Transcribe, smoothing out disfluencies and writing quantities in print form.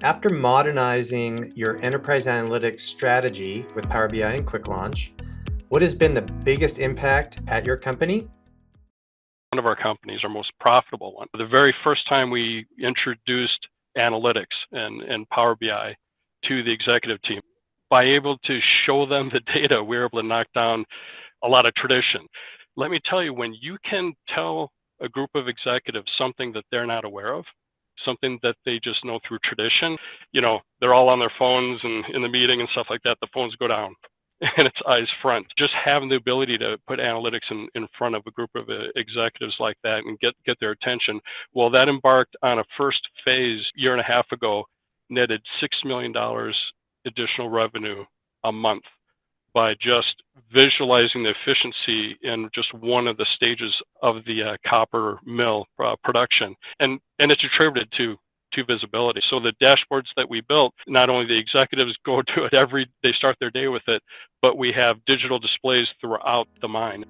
After modernizing your enterprise analytics strategy with Power BI and QuickLaunch, what has been the biggest impact at your company? One of our companies, our most profitable one. The very first time we introduced analytics and Power BI to the executive team, by able to show them the data, we were able to knock down a lot of tradition. Let me tell you, when you can tell a group of executives something that they're not aware of, something that they just know through tradition, they're all on their phones and in the meeting and stuff like that, the phones go down and it's eyes front. Just having the ability to put analytics in front of a group of executives like that and get their attention. Well, that embarked on a first phase a year and a half ago, netted $6 million additional revenue a month by just visualizing the efficiency in just one of the stages of the copper mill production. And it's attributed to visibility. So the dashboards that we built, not only the executives go to it they start their day with it, but we have digital displays throughout the mine.